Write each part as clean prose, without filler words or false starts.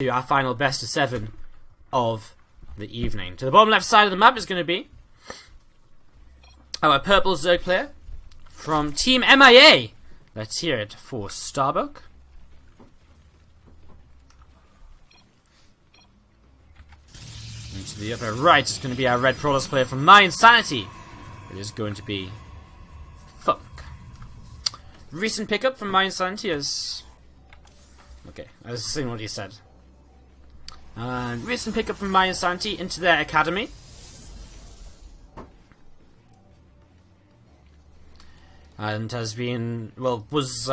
to our final best of 7 of the evening. To the bottom left side of the map is going to be our purple Zerg player from Team MiA. Let's hear it for Starbuck. And to the upper right is going to be our red Protoss player from mYinsanity. It is going to be Funk. Recent pickup from mYinsanity is... Okay, I was seeing what he said. Recent pickup from mYinsanity into their academy. And has been, well, was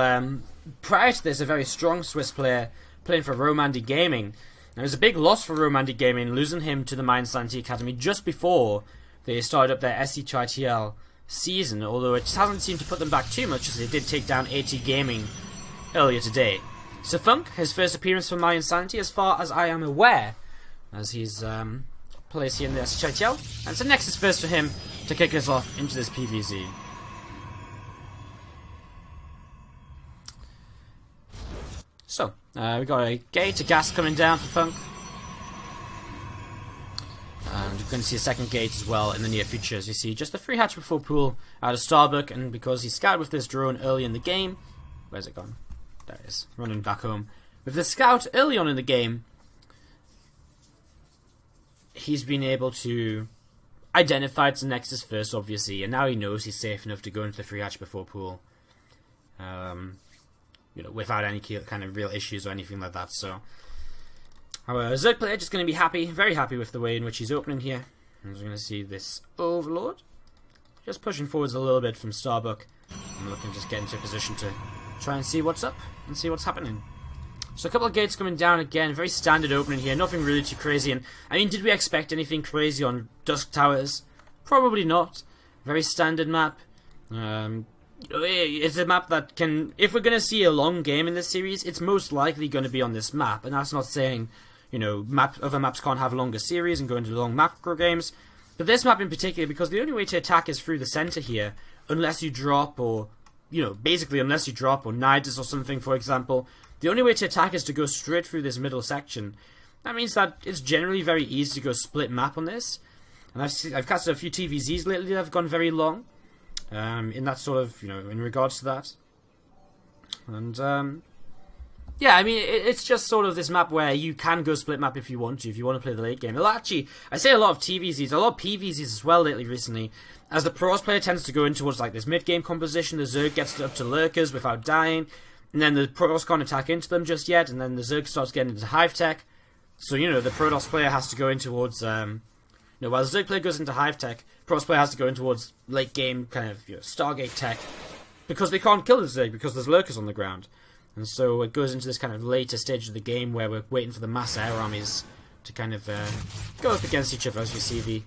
prior to this a very strong Swiss player playing for Romandy Gaming. Now, it was a big loss for Romandy Gaming, losing him to the mYinsanity academy just before they started up their SC2ITL season, although it just hasn't seemed to put them back too much as they did take down AT Gaming earlier today. So Funk, his first appearance for mYinsanity as far as I am aware, as he's placed here in the SC2ITL, and it's a Nexus first for him to kick us off into this PvZ. So, we got a gate, a gas coming down for Funk. And we're going to see a second gate as well in the near future, as you see just the free hatch before pool out of Starbuck, and because he scouted with this drone early in the game. Where's it gone? There it is, running back home. With the scout early on in the game, he's been able to identify it's a Nexus first, obviously, and now he knows he's safe enough to go into the free hatch before pool. You know, without any kind of real issues or anything like that. So, our Zerg player just going to be happy, very happy with the way in which he's opening here. And we're going to see this Overlord just pushing forwards a little bit from Starbuck. I'm looking to just get into a position to try and see what's up and see what's happening. So a couple of gates coming down again, very standard opening here, nothing really too crazy. And I mean, did we expect anything crazy on Dusk Towers? Probably not. Very standard map. It's a map that can, if we're going to see a long game in this series, it's most likely going to be on this map. And that's not saying, you know, other maps can't have longer series and go into long macro games. But this map in particular, because the only way to attack is through the center here, unless you drop or, you know, basically unless you drop or Nidus or something, for example, the only way to attack is to go straight through this middle section. That means that it's generally very easy to go split map on this. And I've casted a few TVZs lately that have gone very long. In that sort of, you know, in regards to that. And, yeah, I mean, it's just sort of this map where you can go split map if you want to play the late game. Well, actually, I say a lot of TVZs, a lot of PVZs as well lately recently, as the Protoss player tends to go in towards, like, this mid-game composition, the Zerg gets up to lurkers without dying, and then the Protoss can't attack into them just yet, and then the Zerg starts getting into hive tech. So, you know, the Protoss player has to go in towards, while the Zerg player goes into hive tech, Protoss player has to go in towards late game kind of, you know, Stargate tech, because they can't kill the Zerg because there's lurkers on the ground. And so it goes into this kind of later stage of the game where we're waiting for the mass air armies to kind of go up against each other, as we see the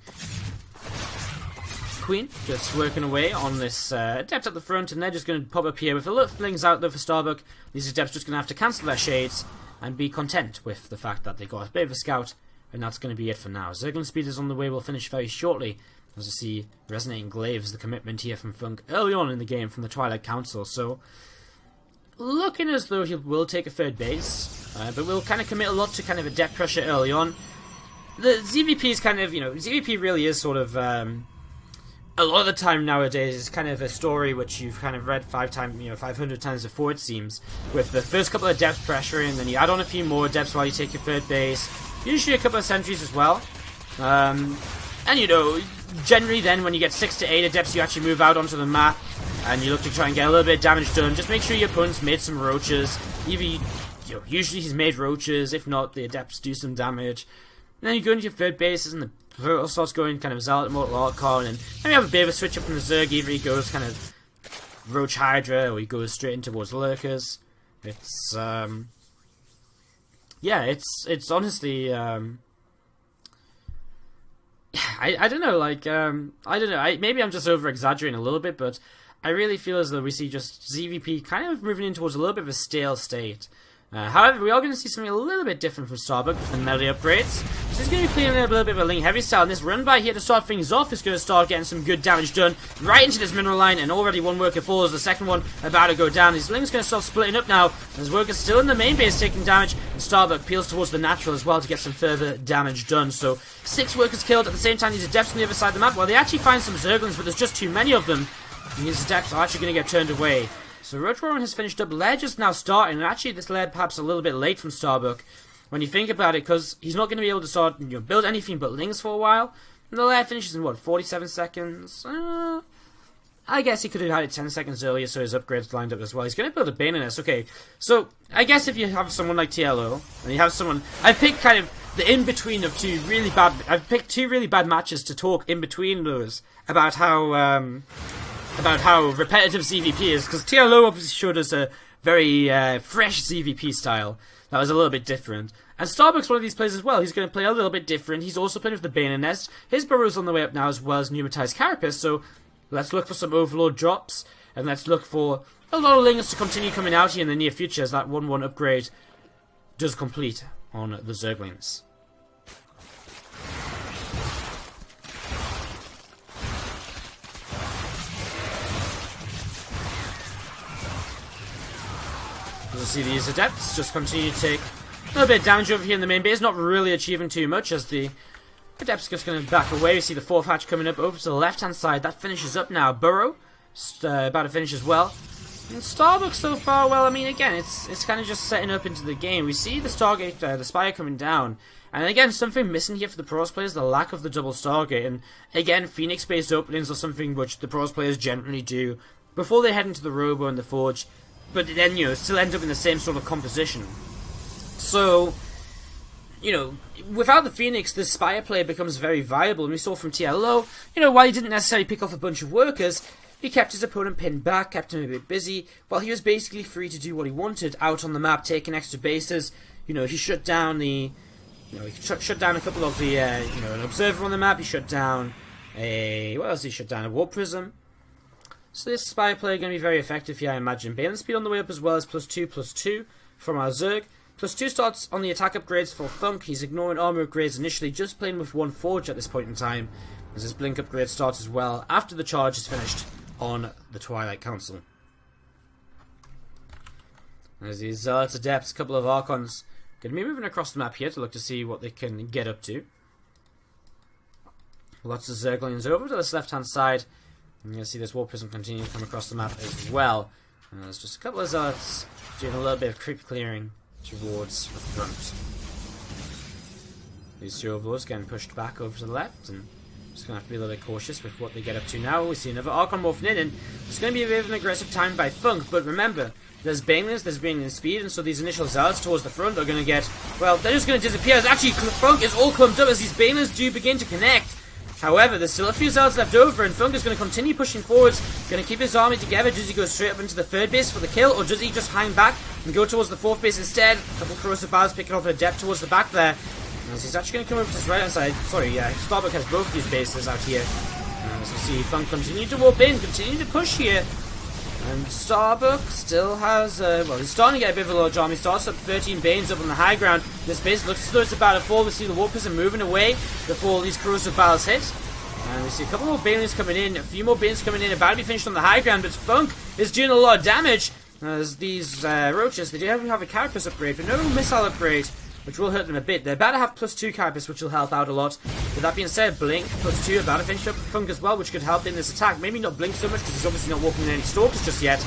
Queen just working away on this Adept at the front, and they're just going to pop up here with a lot of flings out there for Starbuck. These Adepts just going to have to cancel their shades and be content with the fact that they got a bit of a scout, and that's going to be it for now. Zergling Speed is on the way, we'll finish very shortly, as you see Resonating Glaives, the commitment here from Funk early on in the game from the Twilight Council. So, looking as though he will take a third base, but we'll kind of commit a lot to kind of Adept pressure early on. The ZVP is kind of, you know, ZVP really is sort of, a lot of the time nowadays is kind of a story which you've kind of read 500 times before, it seems, with the first couple of Adepts pressuring, then you add on a few more Adepts while you take your third base, usually a couple of sentries as well, and you know, generally then when you get 6 to 8 Adepts you actually move out onto the map, and you look to try and get a little bit of damage done. Just make sure your opponent's made some roaches, usually he's made roaches, if not the Adepts do some damage, and then you go into your third bases and the Protoss starts going kind of Zealot mode, Lordcon, and then you have a bit of a switch up from the Zerg. Either he goes kind of Roach Hydra, or he goes straight in towards Lurkers. It's, yeah, it's honestly, I don't know, like, I don't know, maybe I'm just over-exaggerating a little bit, but I really feel as though we see just ZVP kind of moving in towards a little bit of a stale state. However, we are going to see something a little bit different from Starbuck with the melee upgrades. So he's going to be playing a little bit of a Ling heavy style, and this run by here to start things off is going to start getting some good damage done right into this mineral line, and already one worker falls, the second one about to go down. His Ling's going to start splitting up now, and his worker's still in the main base taking damage, and Starbuck peels towards the natural as well to get some further damage done. So 6 workers killed. At the same time, these Adepts on the other side of the map, well, they actually find some Zerglings, but there's just too many of them, and these Adepts are actually going to get turned away. So Roach Warren has finished up. Lair just now starting, and actually this Lair perhaps a little bit late from Starbuck when you think about it, because he's not going to be able to start, build anything but Lings for a while. And the Lair finishes in, what, 47 seconds? I guess he could have had it 10 seconds earlier, so his upgrades lined up as well. He's going to build a Bane in this. Okay, so I guess if you have someone like TLO, and you have someone... I've picked kind of the in-between of two really bad... I've picked 2 really bad matches to talk in between those about how repetitive ZVP is, because TLO obviously showed us a very fresh ZVP style that was a little bit different. And Starbuck's one of these players as well. He's going to play a little bit different. He's also playing with the Bane and Nest. His Burrow's on the way up now, as well as Pneumatized Carapace, so let's look for some Overlord drops, and let's look for a lot of Lings to continue coming out here in the near future as that 1-1 upgrade does complete on the Zerglings. As you see, these Adepts just continue to take a little bit of damage over here in the main base, not really achieving too much as the Adepts just going to back away. We see the 4th hatch coming up over to the left-hand side. That finishes up now. Burrow about to finish as well. And Starbuck so far, well, I mean, again, it's kind of just setting up into the game. We see the Stargate, the Spire coming down. And again, something missing here for the Pros players, the lack of the double Stargate. And again, Phoenix-based openings are something which the Pros players generally do before they head into the Robo and the Forge. But then, still end up in the same sort of composition. So, without the Phoenix, the Spire player becomes very viable. And we saw from TLO, while he didn't necessarily pick off a bunch of workers, he kept his opponent pinned back, kept him a bit busy, while he was basically free to do what he wanted out on the map, taking extra bases. He shut down the... he shut down a couple of the, an Observer on the map. He shut down a... What else did he shut down? A Warp Prism. So this Spire player going to be very effective here, I imagine. Balance speed on the way up as well as +2/+2 from our Zerg. +2 starts on the attack upgrades for Thunk. He's ignoring armor upgrades initially, just playing with 1 Forge at this point in time, as his Blink upgrade starts as well after the charge is finished on the Twilight Council. There's these Zealots, Adepts, a couple of Archons. Going to be moving across the map here to look to see what they can get up to. Lots of Zerglings over to this left-hand side. And you'll see this War Prism continue to come across the map as well. And there's just a couple of Zealots doing a little bit of creep clearing towards the front. These 2 Overlords getting pushed back over to the left, and just going to have to be a little bit cautious with what they get up to now. We see another Archon morphing in, and it's going to be a bit of an aggressive time by Funk, but remember, there's Banelings, there's Banelings speed, and so these initial Zealots towards the front are going to get, well, they're just going to disappear, as actually Funk is all clumped up as these Banelings do begin to connect. However, there's still a few Zealots left over, and Funk is going to continue pushing forwards, going to keep his army together. Does he go straight up into the 3rd base for the kill, or does he just hang back and go towards the 4th base instead? A couple of Corrosive Bars picking off an Adept towards the back there. As he's actually going to come over to his right-hand side. Sorry, Starbuck has both of these bases out here. As we see Funk continue to warp in, continue to push here. And Starbuck still has, well, he's starting to get a bit of a large army. He starts up 13 Banes up on the high ground. This base looks as though it's about to fall. We see the Warp Prism moving away before these Corrosive Battles hit. And we see a couple more Banelings coming in, a few more Banes coming in, about to be finished on the high ground, but Funk is doing a lot of damage. As these Roaches, they do have a Carapace upgrade, but no missile upgrade, which will hurt them a bit. They're about to have +2 Carapace, which will help out a lot. With that being said, Blink +2 about to finish up Funk as well, which could help in this attack. Maybe not Blink so much, because he's obviously not walking in any Stalkers just yet.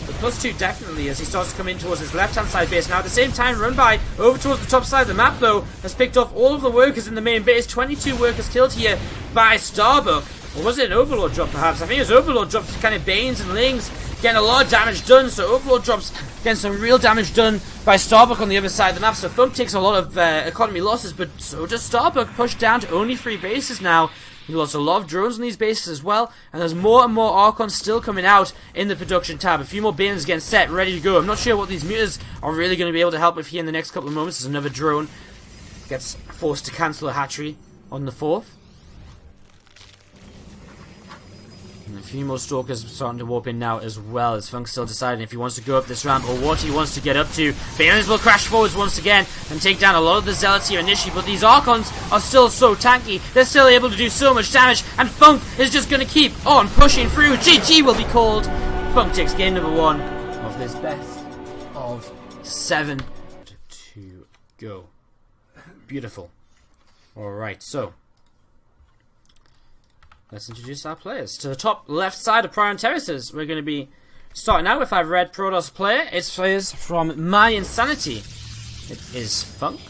But +2 definitely as he starts to come in towards his left-hand side base. Now at the same time, Run By over towards the top side of the map though has picked off all of the workers in the main base. 22 workers killed here by Starbuck. Or was it an Overlord drop perhaps? I think it was Overlord drops, kind of Banes and Lings getting a lot of damage done. So Overlord drops getting some real damage done by Starbuck on the other side of the map. So Funk takes a lot of economy losses, but so does Starbuck, pushed down to only 3 bases now. He lost a lot of drones on these bases as well, and there's more and more Archons still coming out in the production tab. A few more Banes getting set, ready to go. I'm not sure what these mutas are really going to be able to help with here in the next couple of moments. There's another drone gets forced to cancel a hatchery on the 4th. And a few more Stalkers starting to warp in now as well, as Funk's still deciding if he wants to go up this ramp or what he wants to get up to. Banelings will crash forwards once again, and take down a lot of the Zealots here initially, but these Archons are still so tanky. They're still able to do so much damage, and Funk is just going to keep on pushing through. GG will be called. Funk takes game number 1 of this best of 7 to go. Beautiful. Alright, so let's introduce our players. To the top left side of Prion Terraces, we're going to be starting out with our red Protoss player. It's players from mYinsanity. It is Funk.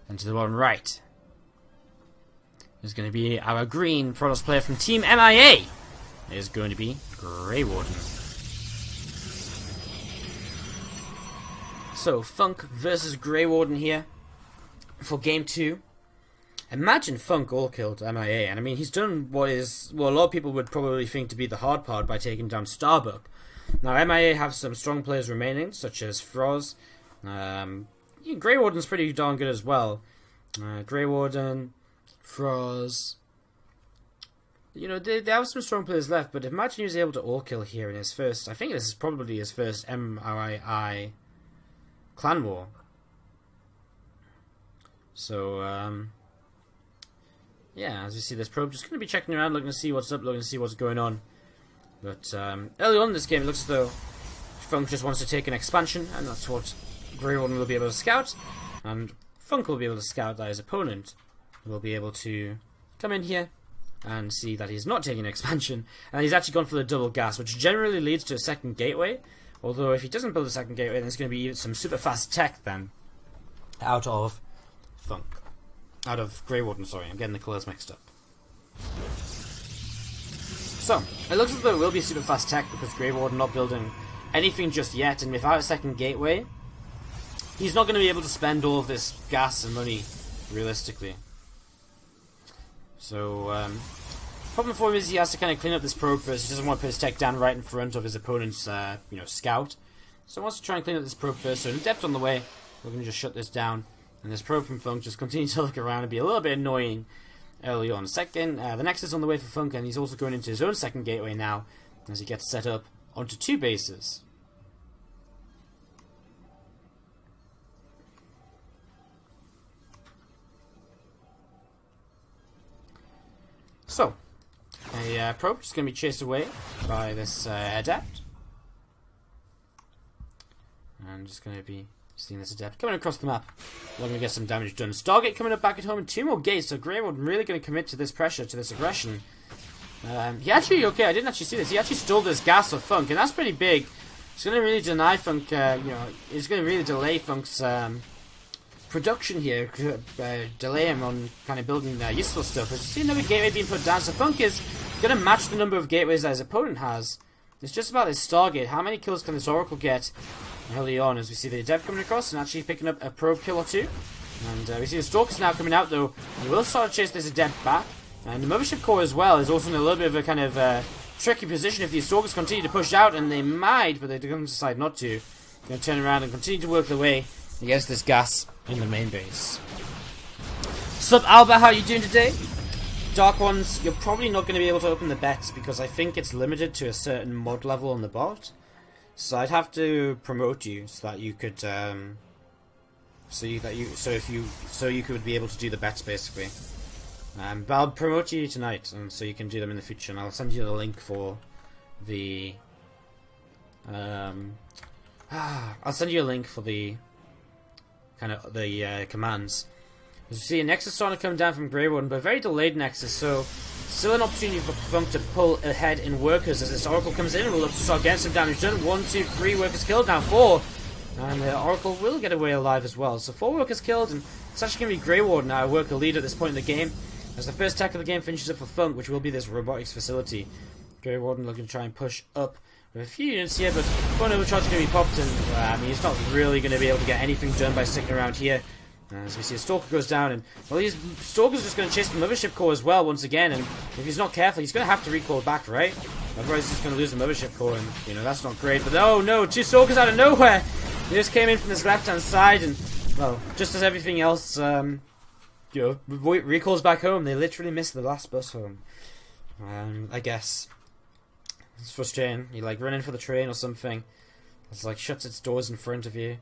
And to the one right is going to be our green Protoss player from Team MiA. It is going to be Grey Warden. So, Funk versus Grey Warden here for game 2. Imagine Funk all killed MiA, and I mean, he's done what a lot of people would probably think to be the hard part by taking down Starbuck. Now, MiA have some strong players remaining, such as Froz. Grey Warden's pretty darn good as well. Grey Warden, Froz. You know, they have some strong players left, but imagine he was able to all kill here in his first, I think this is probably his first MiI clan war. So, yeah, as you see, this probe just going to be checking around, looking to see what's up, looking to see what's going on. But early on in this game, it looks as though Funk just wants to take an expansion, and that's what Grey Warden will be able to scout. And Funk will be able to scout that his opponent will be able to come in here and see that he's not taking an expansion, and he's actually gone for the double gas, which generally leads to a second gateway. Although if he doesn't build a second gateway, then there's going to be some super fast tech then out of Funk. Out of Grey Warden, sorry, I'm getting the colours mixed up. So, it looks as though it will be super fast tech because Grey Warden not building anything just yet, and without a second gateway, he's not going to be able to spend all of this gas and money realistically. So, problem for him is he has to kind of clean up this probe first. He doesn't want to put his tech down right in front of his opponent's, scout. So he wants to try and clean up this probe first. So in depth on the way, we're going to just shut this down. And this probe from Funk just continues to look around and be a little bit annoying early on. Second, the next is on the way for Funk, and he's also going into his own second gateway now as he gets set up onto 2 bases. So, a probe is going to be chased away by this adept. And just going to be seeing this adept coming across the map. We're going to get some damage done. Stargate coming up back at home and 2 more gates, so Grey Warden really going to commit to this pressure, to this aggression. He actually, okay, I didn't actually see this. He actually stole this gas of Funk, and that's pretty big. It's going to really deny Funk, it's going to really delay Funk's production here, delay him on kind of building useful stuff. As you see another gateway being put down, so Funk is going to match the number of gateways that his opponent has. It's just about this Stargate. How many kills can this Oracle get early on, as we see the Adept coming across and actually picking up a probe kill or 2. And we see the Stalkers now coming out though, and we'll start to chase this Adept back. And the Mothership Core as well is also in a little bit of a kind of tricky position if these Stalkers continue to push out, and they might, but they're going to decide not to. They're going to turn around and continue to work their way against this gas in the main base. Sup Alba, how you doing today? Dark Ones, you're probably not going to be able to open the bets because I think it's limited to a certain mod level on the bot. So I'd have to promote you so that you could, so you could be able to do the bets basically. But I'll promote you tonight, and so you can do them in the future. And I'll send you the link for the, I'll send you a link for the kind of the commands. As you see, a Nexus starting to come down from Grey Warden, but a very delayed Nexus, so still an opportunity for Funk to pull ahead in workers as this Oracle comes in and will look to start getting some damage done. 1, 2, 3 workers killed, now 4. And the Oracle will get away alive as well. So 4 workers killed, and it's actually going to be Grey Warden now, a worker lead at this point in the game, as the first tech of the game finishes up for Funk, which will be this robotics facility. Grey Warden looking to try and push up with a few units here, but one overcharge is going to be popped, and he's not really going to be able to get anything done by sticking around here. As we see a Stalker goes down, and well, these Stalker's just going to chase the Mothership Core as well once again, and if he's not careful, he's going to have to recall back, right? Otherwise he's going to lose the Mothership Core, and that's not great. But oh no, 2 Stalkers out of nowhere! They just came in from this left-hand side, and well, just as everything else, recalls back home, they literally missed the last bus home. I guess. It's frustrating. You like running for the train or something. It's like shuts its doors in front of you.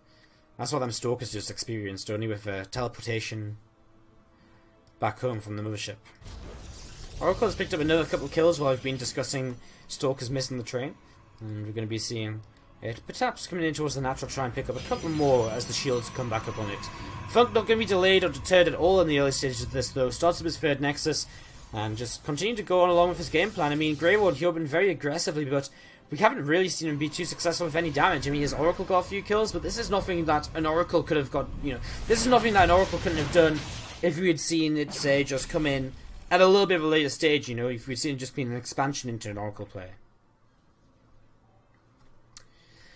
That's what them stalkers just experienced, only with teleportation back home from the mothership. Oracle has picked up another couple of kills while I've been discussing stalkers missing the train. And we're going to be seeing it perhaps coming in towards the natural, try and pick up a couple more as the shields come back up on it. Funk not going to be delayed or deterred at all in the early stages of this though. Starts up his third Nexus and just continue to go on along with his game plan. I mean, Grey Ward, he opened very aggressively, but we haven't really seen him be too successful with any damage. I mean, his Oracle got a few kills, but this is nothing that an Oracle could have got, this is nothing that an Oracle couldn't have done if we had seen it, say, just come in at a little bit of a later stage, if we'd seen it just being an expansion into an Oracle player.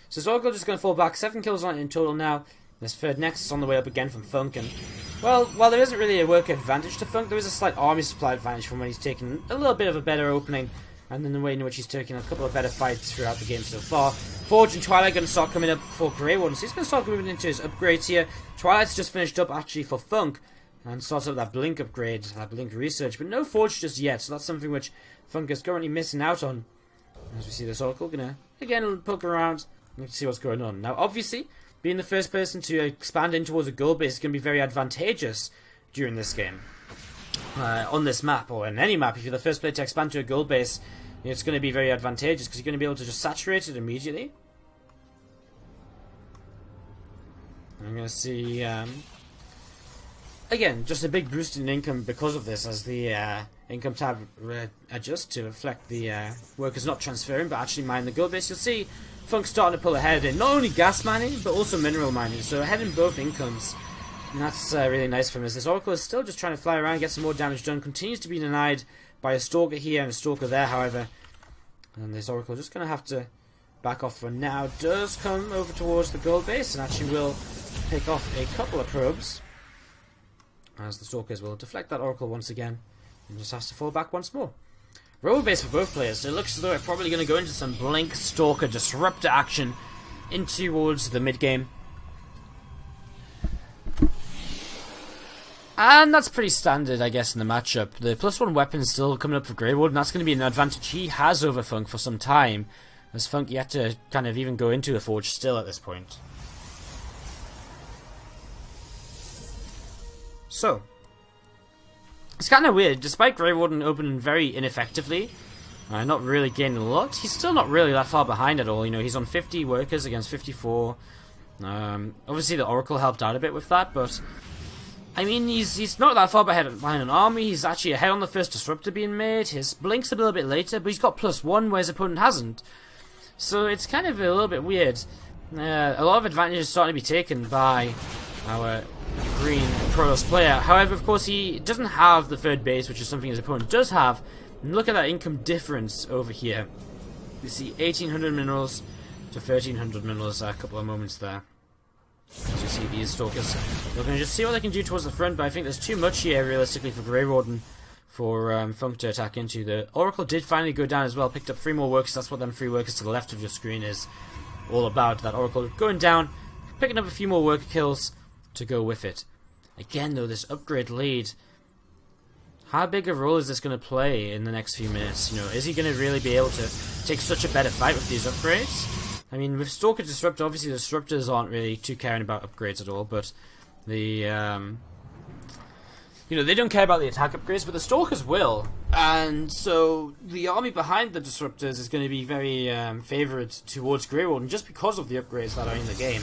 So his Oracle just going to fall back, 7 kills on it in total now. This third Nexus on the way up again from Funk, and, well, while there isn't really a work advantage to Funk, there is a slight army supply advantage from when he's taken a little bit of a better opening, and then the way in which he's taking a couple of better fights throughout the game so far. Forge and Twilight going to start coming up for Grey Warden, so he's going to start moving into his upgrades here. Twilight's just finished up actually for Funk, and starts up that Blink upgrade, that Blink research, but no Forge just yet, so that's something which Funk is currently missing out on. As we see this Oracle going to, again, poke around and see what's going on. Now, obviously, being the first person to expand in towards a gold base is going to be very advantageous during this game. On this map, or in any map, if you're the first player to expand to a gold base, it's going to be very advantageous because you're going to be able to just saturate it immediately. I'm going to see, again, just a big boost in income because of this, as the income tab adjusts to reflect the workers not transferring but actually mining the gold base. You'll see Funk starting to pull ahead in not only gas mining but also mineral mining, so ahead in both incomes. And that's really nice for him, as this Oracle is still just trying to fly around, get some more damage done, continues to be denied by a Stalker here and a Stalker there, however. And this Oracle just going to have to back off for now. Does come over towards the gold base and actually will pick off a couple of probes, as the Stalkers will deflect that Oracle once again and just has to fall back once more. Road base for both players, so it looks as though we're probably going to go into some Blink Stalker Disruptor action in towards the mid game. And that's pretty standard, I guess, in the matchup. The +1 weapon is still coming up for Grey Ward, and that's going to be an advantage he has over Funk for some time, as Funk yet to kind of even go into a Forge still at this point. So, it's kind of weird. Despite Grey Warden opening very ineffectively, not really gaining a lot, he's still not really that far behind at all. He's on 50 workers against 54. Obviously, the Oracle helped out a bit with that, but I mean, he's not that far behind an army. He's actually ahead on the first Disruptor being made. His Blink's a little bit later, but he's got +1 where his opponent hasn't. So it's kind of a little bit weird. A lot of advantage is starting to be taken by our green Protoss player. However, of course, he doesn't have the third base, which is something his opponent does have. And look at that income difference over here. You see 1800 minerals to 1300 minerals a couple of moments there. As you see these Stalkers, they're going to just see what they can do towards the front, but I think there's too much here realistically for Grey Warden for Funk to attack into. The Oracle did finally go down as well, picked up 3 more workers. That's what them 3 workers to the left of your screen is all about. That Oracle going down, picking up a few more worker kills to go with it. Again though, this upgrade lead, how big a role is this going to play in the next few minutes? Is he going to really be able to take such a better fight with these upgrades? I mean, with Stalker Disruptor, obviously the Disruptors aren't really too caring about upgrades at all, but the, they don't care about the attack upgrades, but the Stalkers will. And so the army behind the Disruptors is going to be very favoured towards Grey Warden just because of the upgrades that are in the game.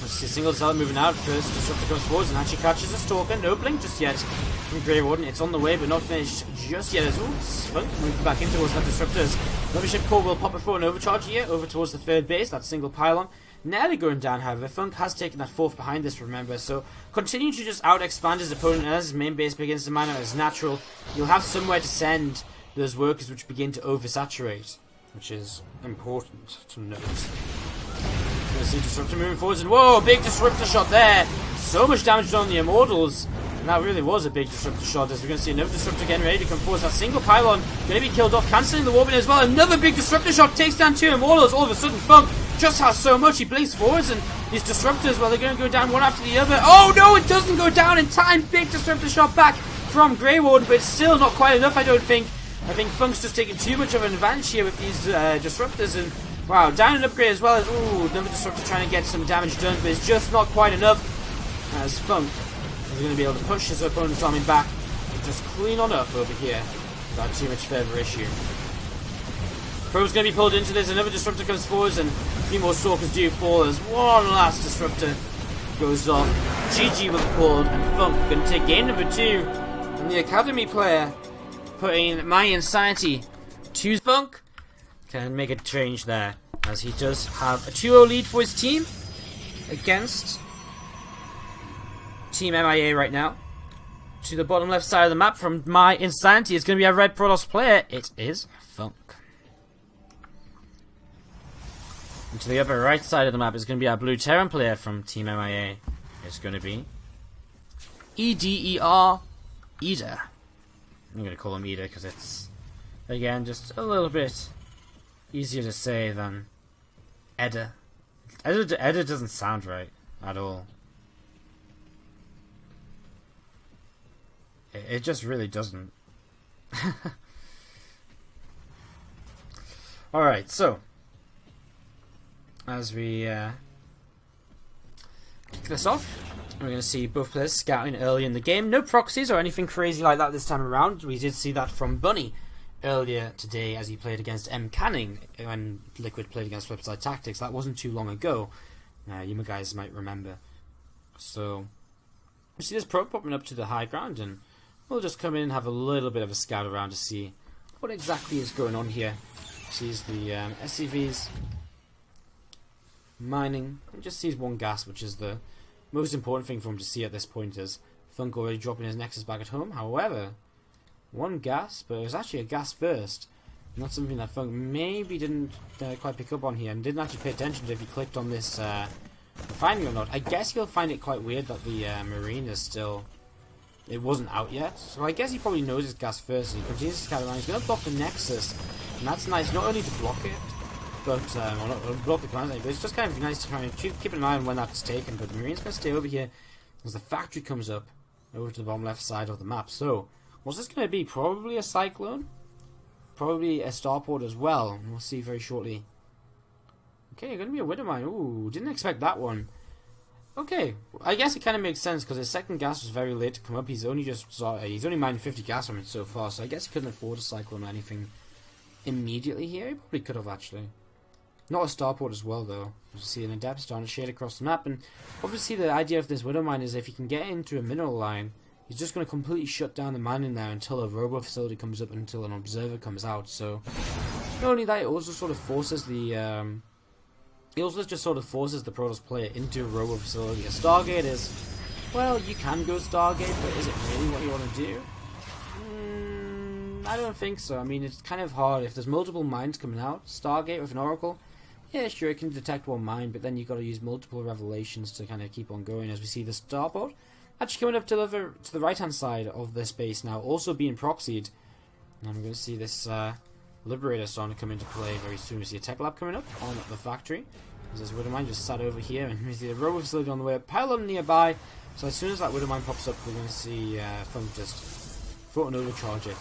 Let's see single cell moving out. First Disruptor comes forwards and actually catches a Stalker. No Blink just yet from Grey Warden. It's on the way, but not finished just yet as well. Funk moving back in towards that Disruptors. Mothership Core will pop it for an overcharge here, over towards the third base, that single pylon. Nearly going down, however. Funk has taken that 4th behind this, remember, so continue to just out-expand his opponent as his main base begins to mine out as natural. You'll have somewhere to send those workers which begin to oversaturate, which is important to note. You're going to see Disruptor moving forwards, and whoa, big Disruptor shot there! So much damage done on the Immortals, and that really was a big Disruptor shot, as we're going to see another Disruptor getting ready to come forward. That single pylon going to be killed off, cancelling the Warbin as well. Another big Disruptor shot takes down 2 Immortals. All of a sudden, Funk just has so much. He blinks forwards, and these Disruptors, well, they're going to go down one after the other. Oh no, it doesn't go down in time. Big Disruptor shot back from Grey Warden, but it's still not quite enough, I don't think, I think Funk's just taking too much of an advantage here with these disruptors, and wow, down an upgrade as well as, ooh, another disruptor trying to get some damage done, but it's just not quite enough, as Funk is going to be able to push his opponent's army back and just clean on up over here without too much further issue. Pro's going to be pulled into this, another disruptor comes forwards, and a few more stalkers do fall as one last disruptor goes off. GG will be called, and Funk going to take game number 2, and the Academy player putting mYinsanity to Funk can make a change there, as he does have a 2-0 lead for his team against Team MiA right now. To the bottom left side of the map from mYinsanity is going to be a red Protoss player. It is Funk. And to the upper right side of the map is going to be our blue Terran player from Team MiA. It's going to be EDER. I'm going to call him Eder because it's, again, just a little bit easier to say than Edda. Edda doesn't sound right at all. It just really doesn't. Alright, so as we kick this off, we're going to see both players scouting early in the game. No proxies or anything crazy like that this time around. We did see that from Bunny earlier today as he played against M. Canning when Liquid played against Flipside Tactics. That wasn't too long ago. You guys might remember. So we see this probe popping up to the high ground, and we'll just come in and have a little bit of a scout around to see what exactly is going on here. Sees the SCVs mining, and just sees one gas, which is the most important thing for him to see at this point, is Funk already dropping his Nexus back at home. However, one gas, but it was actually a gas first. Not something that Funk maybe didn't quite pick up on here, and didn't actually pay attention to if he clicked on this refinery or not. I guess he'll find it quite weird that the Marine is still, it wasn't out yet. So I guess he probably knows it's gas first, and he continues to scout around. He's going to block the Nexus, and that's nice, not only to block it, but, well, not block the command, but it's just kind of nice to try and keep an eye on when that's taken. But the Marine's going to stay over here as the factory comes up over to the bottom left side of the map. So, what's this going to be? Probably a Cyclone? Probably a Starport as well. We'll see very shortly. Okay, going to be a Widowmine. Ooh, didn't expect that one. Okay, I guess it kind of makes sense because his second gas was very late to come up. He's only mined 50 gas from it so far, so I guess he couldn't afford a Cyclone or anything immediately here. He probably could have actually. Not a Starport as well, though. You see an Adept starting to shade across the map, and obviously the idea of this Widowmine is if he can get into a mineral line, he's just going to completely shut down the mining there until a robo facility comes up, until an observer comes out. So not only that, it also sort of forces the forces the Protoss player into a robo facility. A Stargate is, well, you can go Stargate, but is it really what you want to do? I don't think so. I mean, it's kind of hard if there's multiple mines coming out. Stargate with an Oracle, yeah, sure, it can detect one mine, but then you've got to use multiple revelations to kind of keep on going. As we see the Starport actually coming up to the right-hand side of this base now, also being proxied. And we're going to see this Liberator starting to come into play very soon. We see a Tech Lab coming up on the factory. As this Widowmine just sat over here, and we see the Robo Facility on the way up, pylon nearby. So as soon as that Widowmine pops up, we're going to see Funk just throw an overcharge it.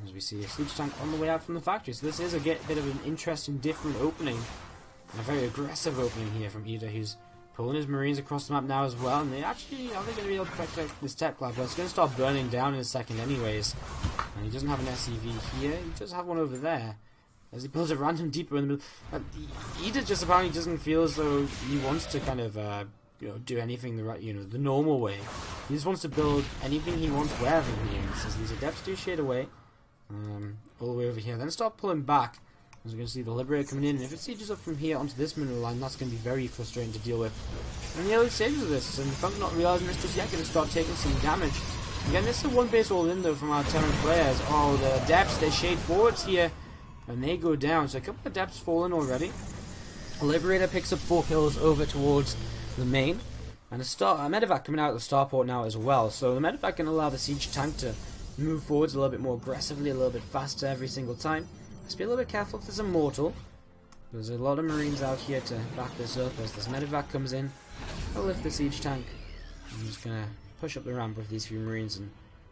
As we see a siege tank on the way out from the factory. So this is a bit of an interesting, different opening. And a very aggressive opening here from Eder, who's pulling his Marines across the map now as well. And they actually, are they going to be able to protect this Tech Lab? Well, it's going to start burning down in a second anyways. And he doesn't have an SCV here. He does have one over there. As he builds a random depot in the middle. Eder just apparently doesn't feel as though he wants to kind of, do anything the normal way. He just wants to build anything he wants wherever he wants. As these Adepts do shade away. All the way over here. Then start pulling back. As we're going to see the Liberator coming in. And if it sieges up from here onto this mineral line, that's going to be very frustrating to deal with. And the early stages of this, and Funk not realizing this just yet, going to start taking some damage. Again, this is a one base all in though from our Terran players. Oh, the Adepts, they shade forwards here. And they go down. So a couple of Adepts fallen already. The Liberator picks up 4 kills over towards the main. And a medevac coming out of the Starport now as well. So the medevac can allow the siege tank to move forwards a little bit more aggressively, a little bit faster every single time. Let's be a little bit careful if there's a mortal. There's a lot of Marines out here to back this up as this medevac comes in. I'll lift the siege tank. I'm just going to push up the ramp with these few Marines and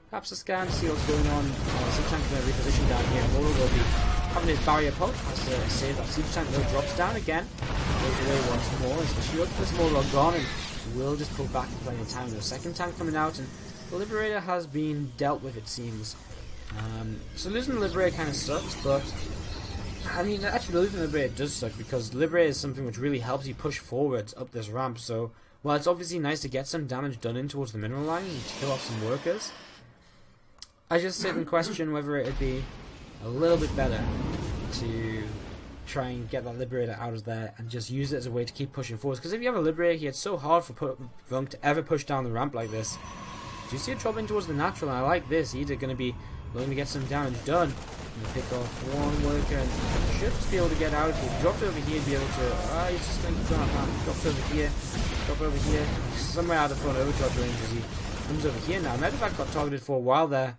Perhaps a scan to see what's going on. Siege Tank going to reposition down here. Moro will be having his barrier pop as to save that Siege Tank. Though drops down again. Goes away once more as the shield for this Moro gone, and will just pull back and plenty of time. There's a second tank coming out, and the Liberator has been dealt with, it seems. So losing the Liberator kind of sucks, but I mean, actually losing the Liberator does suck because the Liberator is something which really helps you push forwards up this ramp. So while it's obviously nice to get some damage done in towards the mineral line and to kill off some workers, I just sit and question whether it would be a little bit better to try and get that Liberator out of there and just use it as a way to keep pushing forwards. Because if you have a Liberator here, it's so hard for Vunk to ever push down the ramp like this. Do you see it dropping towards the natural? And I like this. Either going to be looking to get some damage done. And pick off one worker and should just be able to get out. If he drops over here, be able to. He's just going to keep going up. Drops over here. Drop over here. Somewhere out of front overdrive range as he comes over here now. Medevac got targeted for a while there.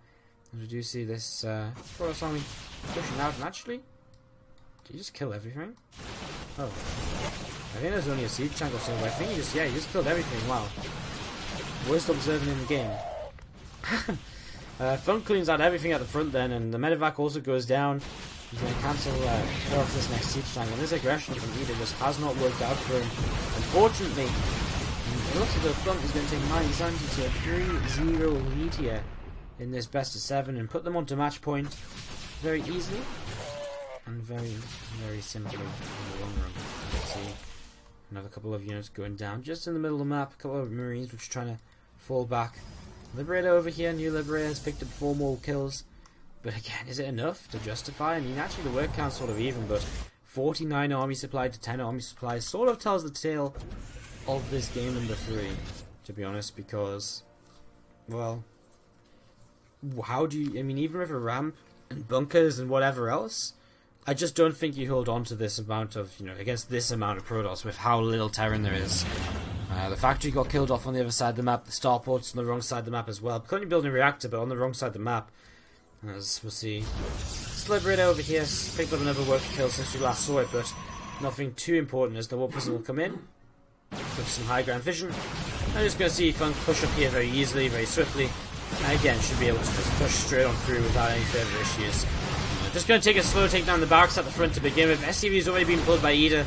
And we do see this Protoss army pushing out. And actually, did he just kill everything? Oh. I think there's only a siege tank or so, but I think he just killed everything. Wow. Worst observing in the game. Funk cleans out everything at the front then, and the medevac also goes down. He's going to cancel off this next siege tank, and this aggression from Ida just has not worked out for him. Unfortunately, it looks like the front is going to take mYinsanity to a 3-0 lead here in this best of 7 and put them onto match point very easily and very, very simply in the long run. Let's see another couple of units going down just in the middle of the map, a couple of Marines which are trying to fall back. Liberator over here, new Liberator has picked up 4 more kills, but again, is it enough to justify? I mean, actually the word count's sort of even, but 49 army supply to 10 army supply sort of tells the tale of this game number 3, to be honest, because, well, how do you, I mean, even with a ramp and bunkers and whatever else, I just don't think you hold on to this amount of, against this amount of Protoss with how little Terran there is. The factory got killed off on the other side of the map, the starport's on the wrong side of the map as well. Currently building a reactor, but on the wrong side of the map, as we'll see. Liberator over here picked up another worker kill since we last saw it, but nothing too important as the warp prison will come in with some high ground vision. I'm just going to see Funk push up here very easily, very swiftly, and again should be able to just push straight on through without any further issues. Just going to take a slow take down the barracks at the front to begin with. SCV's already been pulled by Ida,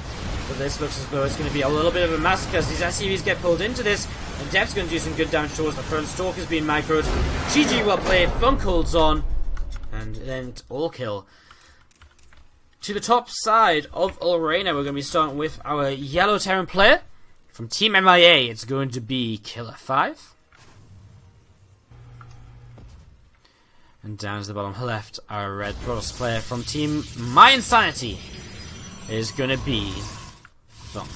but this looks as though it's going to be a little bit of a massacre as these SCVs get pulled into this. And Depth's going to do some good damage towards the front. Stalker's being microed. GG well played. Funk holds on. And then it's all kill. To the top side of Lorena, we're going to be starting with our yellow Terran player. From Team MiA, it's going to be Killer 5. And down to the bottom left, our red Protoss player from Team mYinsanity is going to be Funk.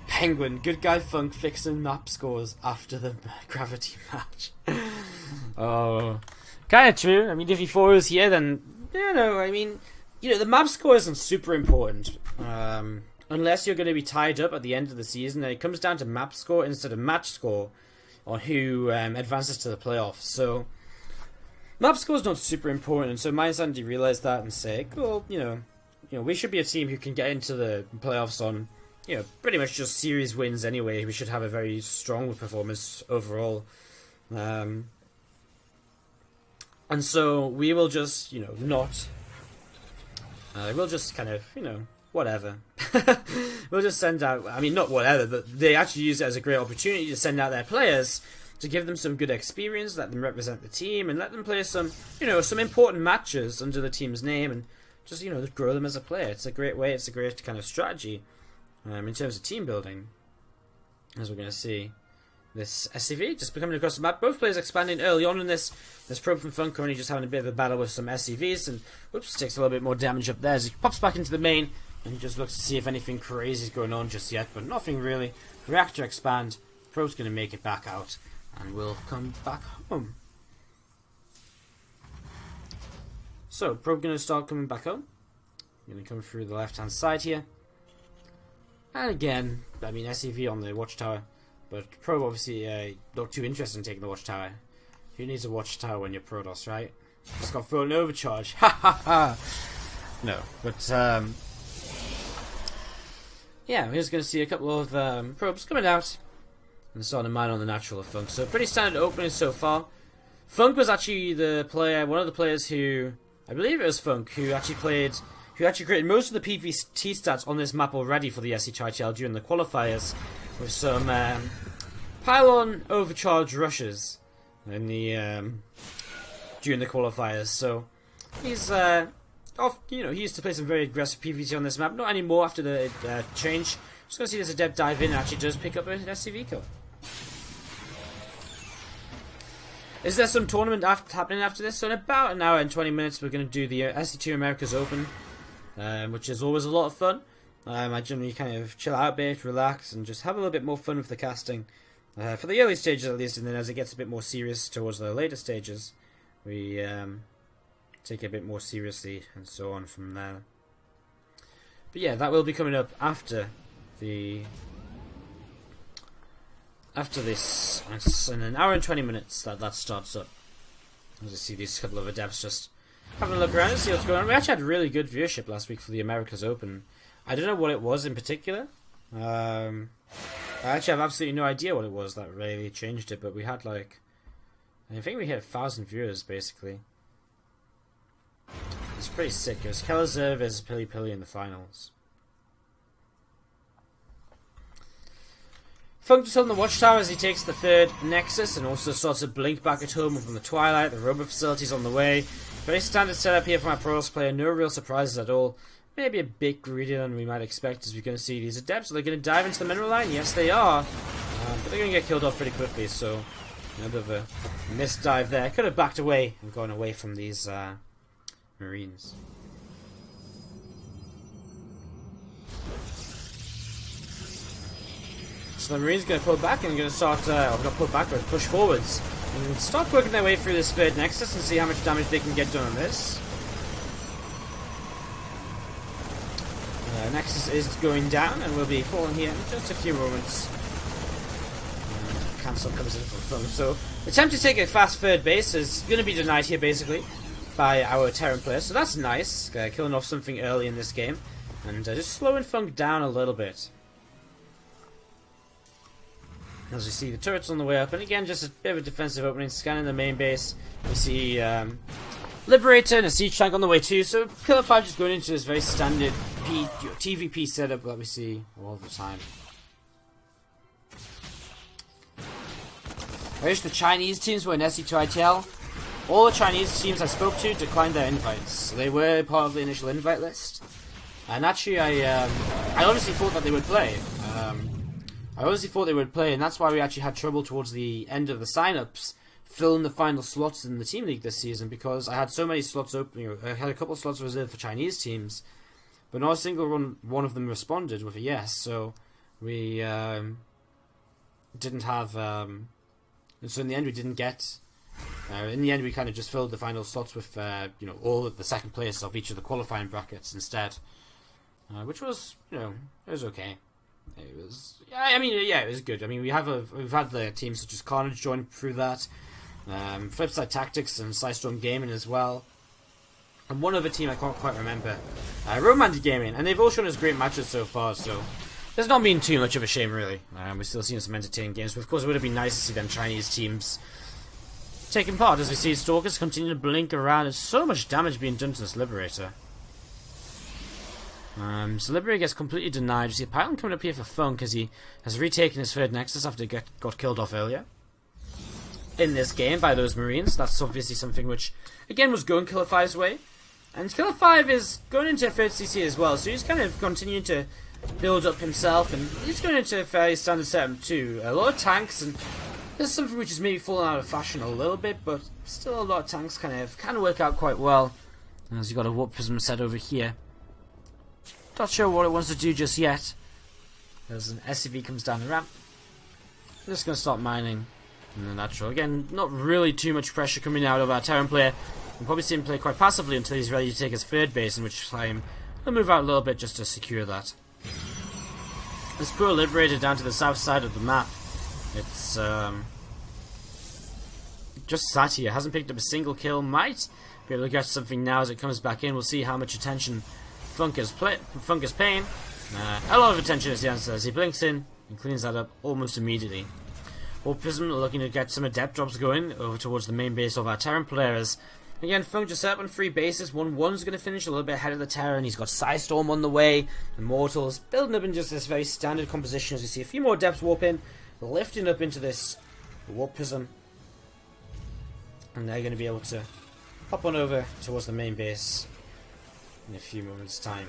Penguin, good guy Funk fixing map scores after the gravity match. Oh, kind of true. I mean, if he was here, then, the map score isn't super important. Unless you're going to be tied up at the end of the season, and it comes down to map score instead of match score on who advances to the playoffs. So map score is not super important, and so mYinsanity realized that and said, "Cool, we should be a team who can get into the playoffs on, pretty much just series wins anyway. We should have a very strong performance overall, and so we will just, not. We'll just kind of, whatever. We'll just send out, not whatever, but they actually use it as a great opportunity to send out their players to give them some good experience, let them represent the team, and let them play some, some important matches under the team's name, and just, grow them as a player. It's a great way, it's a great kind of strategy in terms of team building, as we're going to see. This SCV just becoming across the map. Both players expanding early on in this probe from Funk, currently just having a bit of a battle with some SCVs, and whoops, takes a little bit more damage up there as he pops back into the main, and he just looks to see if anything crazy is going on just yet, but nothing really. Reactor expand, probe's going to make it back out, and we'll come back home. So, probe going to start coming back home. Going to come through the left hand side here. And again, SCV on the watchtower. But probe obviously not too interested in taking the watchtower. Who needs a watchtower when you're Protoss, right? Just got thrown an overcharge. Ha ha ha! No, but yeah, we're just going to see a couple of probes coming out. and starting to mine on the natural of Funk. So pretty standard opening so far. Funk was actually one of the players who, I believe it was Funk, who actually created most of the PvT stats on this map already for the SC2ITL during the qualifiers, with some pylon overcharge rushes in the during the qualifiers. So he's he used to play some very aggressive PvT on this map. Not anymore after the change. Just gonna see this Adept dive in and actually does pick up an SCV kill. Is there some tournament happening after this? So in about an hour and 20 minutes we're going to do the SC2 Americas Open, which is always a lot of fun. I generally kind of chill out a bit, relax, and just have a little bit more fun with the casting. For the early stages at least, and then as it gets a bit more serious towards the later stages, we take it a bit more seriously and so on from there. But yeah, that will be coming up after this. It's in an hour and 20 minutes that starts up. As you see these couple of adepts just having a look around and see what's going on. We actually had really good viewership last week for the Americas Open. I don't know what it was in particular. I actually have absolutely no idea what it was that really changed it, but we had I think we hit 1,000 viewers basically. It's pretty sick. It was Kelazir versus Pili Pili in the finals. Funk just on the watchtower as he takes the third Nexus and also starts to blink back at home from the Twilight. The robot facility's on the way. Very standard setup here for my Protoss player. No real surprises at all. Maybe a bit greedier than we might expect as we're going to see these adepts. Are they going to dive into the mineral line? Yes, they are. But they're going to get killed off pretty quickly, so a bit of a missed dive there. Could have backed away and gone away from these Marines. So the Marines are going to pull back and going to start, not pull backwards, push forwards. And start working their way through this third Nexus and see how much damage they can get done on this. Nexus is going down and will be falling here in just a few moments. And cancel comes in from Funk. So attempt to take a fast third base is going to be denied here basically by our Terran player. So that's nice, killing off something early in this game. And just slowing Funk down a little bit. As we see the turrets on the way up, and again just a bit of a defensive opening, scanning the main base. We see Liberator and a siege tank on the way too, so Killer 5 just going into this very standard TVP setup that we see all the time. I wish the Chinese teams were in SC2ITL. All the Chinese teams I spoke to declined their invites. They were part of the initial invite list, and actually I honestly thought that they would play. And that's why we actually had trouble towards the end of the sign-ups filling the final slots in the Team League this season, because I had so many slots open. I had a couple of slots reserved for Chinese teams, but not a single one of them responded with a yes. So we didn't have. And so in the end, we didn't get. In the end, we kind of just filled the final slots with all of the second place of each of the qualifying brackets instead, which was it was okay. It was it was good. I mean, we've had the teams such as Carnage join through that, Flipside Tactics and Psystorm Gaming as well, and one other team I can't quite remember, Romantic Gaming, and they've all shown us great matches so far. So there's not been too much of a shame really. We're still seeing some entertaining games, but of course it would have been nice to see them Chinese teams taking part. As we see Stalkers continue to blink around, there's so much damage being done to this Liberator. So Liberator gets completely denied. You see a Pylon coming up here for Funk as he has retaken his third Nexus after he got killed off earlier in this game by those Marines. That's obviously something which, again, was going Killer 5's way. And Killer 5 is going into a third CC as well, so he's kind of continuing to build up himself, and he's going into a fairly standard setup too. A lot of tanks, and there's something which is maybe falling out of fashion a little bit, but still a lot of tanks can work out quite well. As you've got a Warp Prism set over here. Not sure what it wants to do just yet. As an SCV comes down the ramp. I'm just going to start mining in the natural. Again, not really too much pressure coming out of our Terran player. We'll probably see him play quite passively until he's ready to take his third base, in which time he'll move out a little bit just to secure that. This poor Liberator down to the south side of the map. It's just sat here. Hasn't picked up a single kill. Might be able to get something now as it comes back in. We'll see how much attention Funk is paying. A lot of attention is the answer as he blinks in and cleans that up almost immediately. Warp Prism looking to get some Adept drops going over towards the main base of our Terran players. Again, Funk just set up on 3 bases. 1-1's going to finish a little bit ahead of the Terran. He's got Psystorm on the way. Immortals building up in just this very standard composition as we see a few more Adepts warp in, lifting up into this Warp Prism. And they're going to be able to hop on over towards the main base in a few moments' time.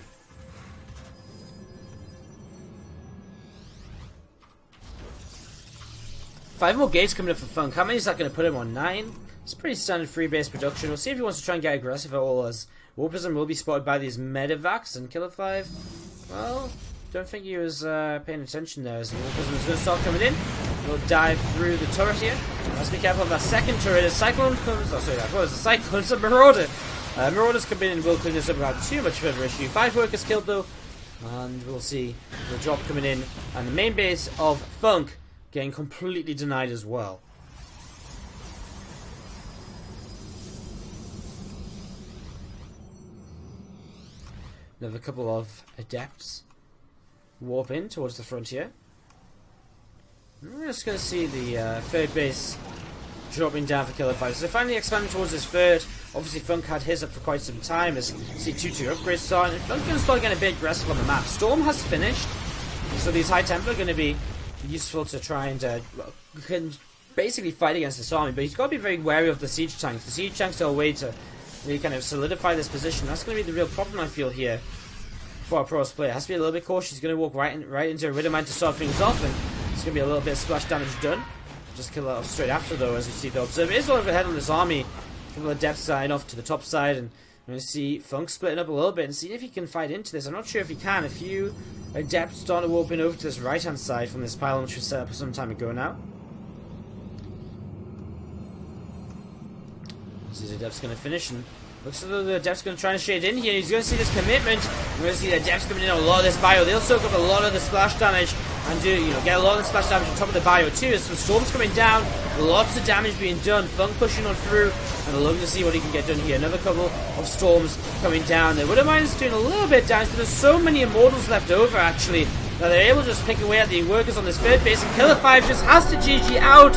Five more gates coming up for Funk. How many is that going to put him on? 9? It's pretty standard free base production. We'll see if he wants to try and get aggressive at all, as Warp Prism will be spotted by these Medivacs and Killer 5. Well, don't think he was paying attention there, as Warp Prism is going to start coming in. We'll dive through the turret here. Let's be careful of that second turret. A Cyclone comes. Oh, sorry, I thought it was a Cyclone. It's a Marauder. Marauders come in and will clean this up without too much further issue. 5 workers killed though, and we'll see the drop coming in, and the main base of Funk getting completely denied as well. Another couple of Adepts warp in towards the frontier. We're just going to see the third base dropping down for Killer 5. So finally expanding towards this third. Obviously Funk had his up for quite some time as C2 upgrades start, and Funk's going to start getting a bit aggressive on the map. Storm has finished, so these High Templar are going to be useful to try and can basically fight against this army, but he's got to be very wary of the siege tanks. The siege tanks are a way to really kind of solidify this position. That's going to be the real problem I feel here for our Pros player. Has to be a little bit cautious. He's going to walk right into a Riddermine to start things off, and it's going to be a little bit of splash damage done. Just kill it off straight after though, as you see the Observer is overhead on this army. A couple of Depths dying off to the top side, and we're going to see Funk splitting up a little bit and see if he can fight into this. I'm not sure if he can. A few Adepts starting to warp in over to this right hand side from this pylon which was set up some time ago now. This Adept's going to finish, and looks as though the Adept's going to try and shade in here. He's going to see this commitment. We're going to see the Adepts coming in on a lot of this bio. They'll soak up a lot of the splash damage and do, get a lot of the splash damage on top of the bio too. There's some storms coming down, lots of damage being done. Funk pushing on through, and looking to see what he can get done here. Another couple of storms coming down. The Widowmine's doing a little bit of damage, but there's so many Immortals left over actually that they're able to just pick away at the workers on this third base, and Killer 5 just has to GG out